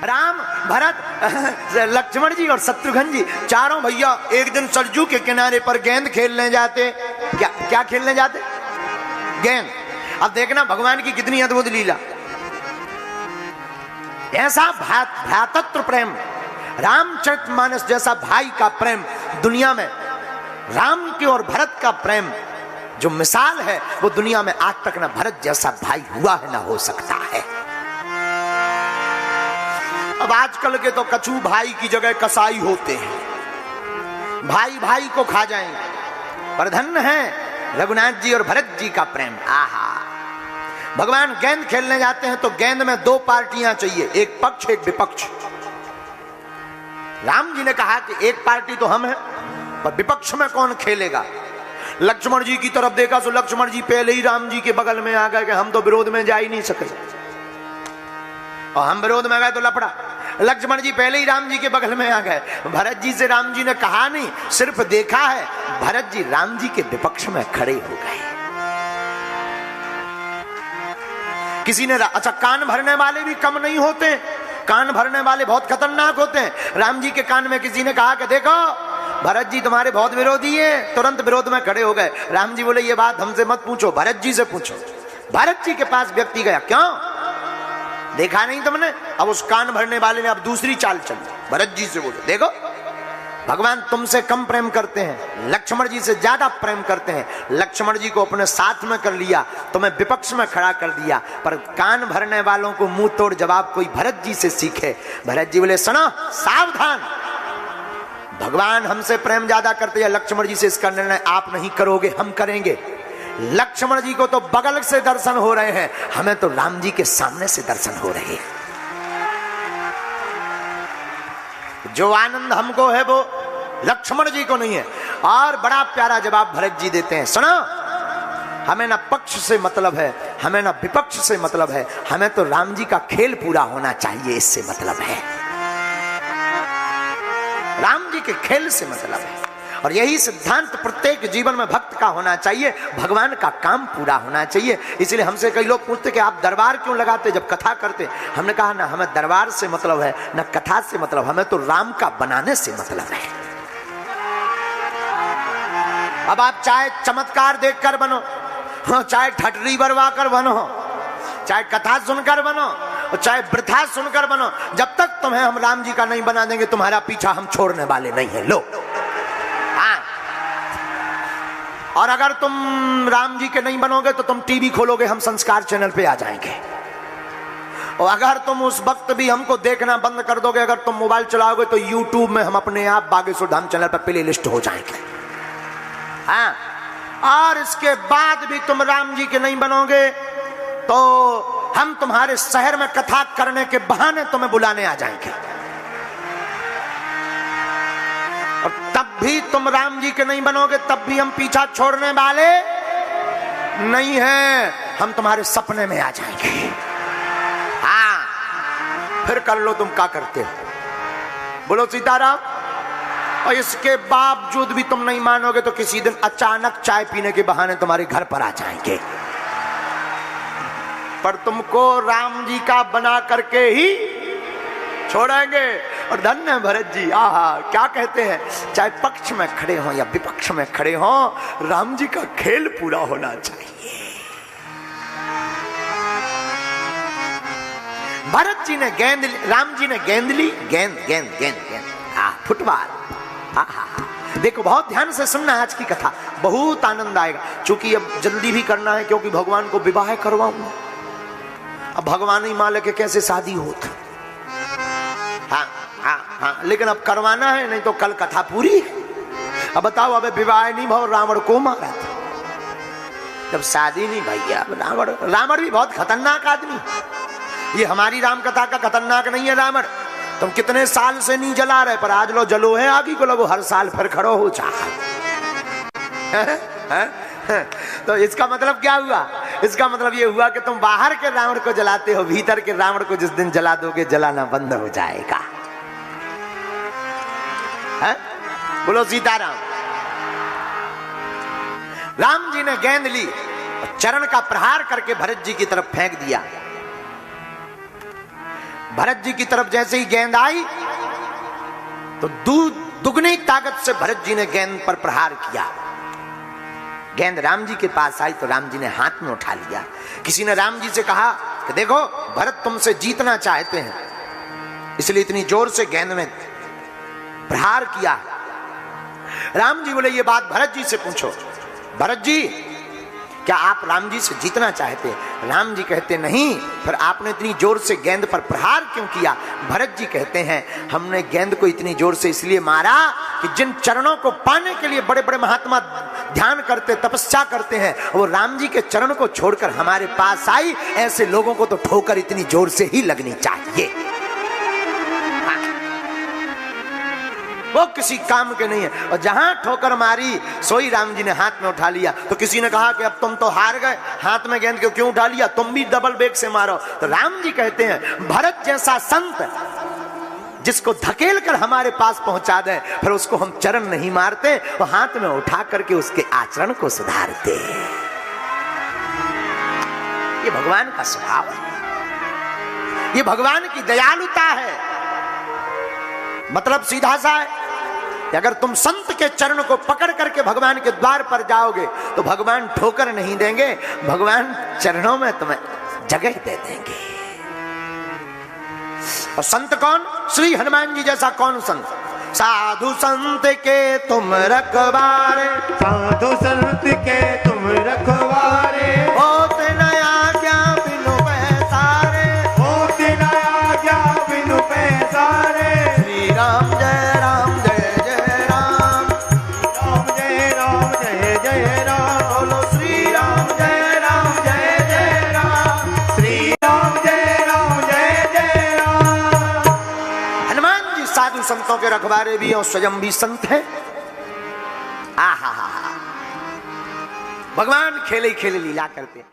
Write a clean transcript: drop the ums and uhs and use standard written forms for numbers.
राम, भरत, लक्ष्मण जी और शत्रुघ्न जी चारों भैया एक दिन सरजू के किनारे पर गेंद खेलने जाते। क्या खेलने जाते? गेंद। अब देखना भगवान की कितनी अद्भुत लीला। ऐसा भ्रातृत्व प्रेम, रामचरितमानस जैसा भाई का प्रेम दुनिया में, राम के और भरत का प्रेम जो मिसाल है वो दुनिया में आज तक ना भरत जैसा भाई हुआ है ना हो सकता है। अब आजकल के तो कछू भाई की जगह कसाई होते हैं, भाई भाई को खा जाएंगे। पर धन्य है रघुनाथ जी और भरत जी का प्रेम। आहा, भगवान गेंद खेलने जाते हैं तो गेंद में दो पार्टियां चाहिए, एक पक्ष एक विपक्ष। राम जी ने कहा कि एक पार्टी तो हम हैं, पर विपक्ष में कौन खेलेगा? लक्ष्मण जी की तरफ देखा तो लक्ष्मण जी पहले ही राम जी के बगल में आ गए कि हम तो विरोध में जा ही नहीं सके, और हम विरोध में गए तो लफड़ा। लक्ष्मण जी पहले ही राम जी के बगल में आ गए। भरत जी से राम जी ने कहा नहीं, सिर्फ देखा है। भरत जी राम जी के विपक्ष में खड़े हो गए। किसी ने अच्छा, कान भरने वाले भी कम नहीं होते, कान भरने वाले बहुत खतरनाक होते हैं। राम जी के कान में किसी ने कहा कि देखो भरत जी तुम्हारे बहुत विरोधी हैं, तुरंत विरोध में खड़े हो गए। राम जी बोले ये बात हमसे मत पूछो, भरत जी से पूछो। भरत जी के पास व्यक्ति गया, क्यों देखा नहीं तुमने? अब उस कान भरने वाले ने अब दूसरी चाल चली, भरत जी से बोले देखो भगवान तुमसे कम प्रेम करते हैं, लक्ष्मण जी से ज्यादा प्रेम करते हैं। लक्ष्मण जी को अपने साथ में कर लिया, तुम्हें विपक्ष में खड़ा कर दिया। पर कान भरने वालों को मुंह तोड़ जवाब कोई भरत जी से सीखे। भरत जी बोले सुनो सावधान, भगवान हमसे प्रेम ज्यादा करते हैं, लक्ष्मण जी से इसका निर्णय आप नहीं करोगे, हम करेंगे। लक्ष्मण जी को तो बगल से दर्शन हो रहे हैं, हमें तो राम जी के सामने से दर्शन हो रहे हैं। जो आनंद हमको है वो लक्ष्मण जी को नहीं है। और बड़ा प्यारा जवाब भरत जी देते हैं, सुनो हमें ना पक्ष से मतलब है, हमें ना विपक्ष से मतलब है, हमें तो राम जी का खेल पूरा होना चाहिए, इससे मतलब है। राम जी के खेल से मतलब है। और यही सिद्धांत प्रत्येक जीवन में भक्त का होना चाहिए, भगवान का काम पूरा होना चाहिए। इसलिए हमसे कई लोग पूछते कि आप दरबार क्यों लगाते जब कथा करते? हमने कहा ना हमें दरबार से मतलब है ना कथा से मतलब, हमें तो राम का बनाने से मतलब है। अब आप चाहे चमत्कार देखकर बनो, चाहे ठटरी बरवा कर बनो, चाहे कथा सुनकर बनो, और चाहे वृथा सुनकर बनो, जब तक तुम्हें हम राम जी का नहीं बना देंगे तुम्हारा पीछा हम छोड़ने वाले नहीं है। लो हाँ, और अगर तुम राम जी के नहीं बनोगे तो तुम टीवी खोलोगे, हम संस्कार चैनल पे आ जाएंगे। और अगर तुम उस वक्त भी हमको देखना बंद कर दोगे, अगर तुम मोबाइल चलाओगे तो यूट्यूब में हम अपने आप बागेश्वर धाम चैनल पर प्ले लिस्ट हो जाएंगे। हाँ, और इसके बाद भी तुम राम जी के नहीं बनोगे तो हम तुम्हारे शहर में कथा करने के बहाने तुम्हें बुलाने आ जाएंगे। और तब भी तुम राम जी के नहीं बनोगे, तब भी हम पीछा छोड़ने वाले नहीं हैं, हम तुम्हारे सपने में आ जाएंगे। हाँ, फिर कर लो तुम क्या करते हो, बोलो सीताराम। और इसके बावजूद भी तुम नहीं मानोगे तो किसी दिन अचानक चाय पीने के बहाने तुम्हारे घर पर आ जाएंगे। पर तुमको राम जी का बना करके ही छोड़ेंगे। और धन्य है भरत जी, आहा क्या कहते हैं, चाहे पक्ष में खड़े हों या विपक्ष में खड़े हों, राम जी का खेल पूरा होना चाहिए। भरत जी ने गेंद, राम जी ने गेंद ली, गेंद गेंद गेंद गेंद, फुटबॉल। देखो बहुत ध्यान से सुनना आज की कथा, बहुत आनंद आएगा। चूंकि अब जल्दी भी करना है क्योंकि भगवान को विवाह करवाऊंगा। अब भगवान ही मालिक के कैसे शादी होती। हाँ हाँ हाँ, लेकिन अब करवाना है, नहीं तो कल कथा पूरी है। अब बताओ, अब विवाह नहीं भाव, रावण को मारा था, जब शादी नहीं भैया। रावण भी बहुत खतरनाक आदमी, ये हमारी राम कथा का खतरनाक नहीं है रावण। तुम कितने साल से नहीं जला रहे, पर आज लो जलो है, आगे को लगो हर साल फिर खड़ो हो चाह। तो इसका मतलब क्या हुआ? इसका मतलब ये हुआ कि तुम बाहर के रावण को जलाते हो, भीतर के रावण को जिस दिन जला दोगे जलाना बंद हो जाएगा। है? बोलो सीताराम। राम जी ने गेंद ली, चरण का प्रहार करके भरत जी की तरफ फेंक दिया। भरत जी की तरफ जैसे ही गेंद आई तो दुगनी ताकत से भरत जी ने गेंद पर प्रहार किया। गेंद राम जी के पास आई तो राम जी ने हाथ में उठा लिया। किसी ने राम जी से कहा कि देखो भरत तुमसे जीतना चाहते हैं, इसलिए इतनी जोर से गेंद में प्रहार किया। राम जी बोले ये बात भरत जी से पूछो। भरत जी क्या आप राम जी से जीतना चाहते हैं? राम जी कहते नहीं, फिर आपने इतनी जोर से गेंद पर प्रहार क्यों किया? भरत जी कहते हैं हमने गेंद को इतनी जोर से इसलिए मारा कि जिन चरणों को पाने के लिए बड़े बड़े महात्मा ध्यान करते, तपस्या करते हैं, वो राम जी के चरण को छोड़कर हमारे पास आई। ऐसे लोगों को तो ठोकर इतनी जोर से ही लगनी चाहिए, वो किसी काम के नहीं है। और जहां ठोकर मारी सोई राम जी ने हाथ में उठा लिया। तो किसी ने कहा कि अब तुम तो हार गए, हाथ में गेंद क्यों उठा लिया, तुम भी डबल बेग से मारो। तो राम जी कहते हैं भरत जैसा संत जिसको धकेल कर हमारे पास पहुंचा दे, फिर उसको हम चरण नहीं मारते, वो हाथ में उठा करके उसके आचरण को सुधारते। ये भगवान का स्वभाव है, ये भगवान की दयालुता है। मतलब सीधा सा है कि अगर तुम संत के चरण को पकड़ करके भगवान के द्वार पर जाओगे तो भगवान ठोकर नहीं देंगे, भगवान चरणों में तुम्हें जगह दे देंगे। और संत कौन? श्री हनुमान जी जैसा कौन संत? साधु संत के तुम रखवारे, साधु संत के तुम रखवारे, होते नया क्या बिनु पैसारे, होते नया क्या बिनु पैसारे। श्री राम जय राम जय जय राम, राम जय राम जय जय राम, बोलो श्री राम जय राम जय जय राम, श्री राम जय राम जय जय राम। हनुमान जी साधु संतों के रखवारे भी और स्वयं भी संत हैं। आहा, भगवान खेले खेले लीला करते हैं।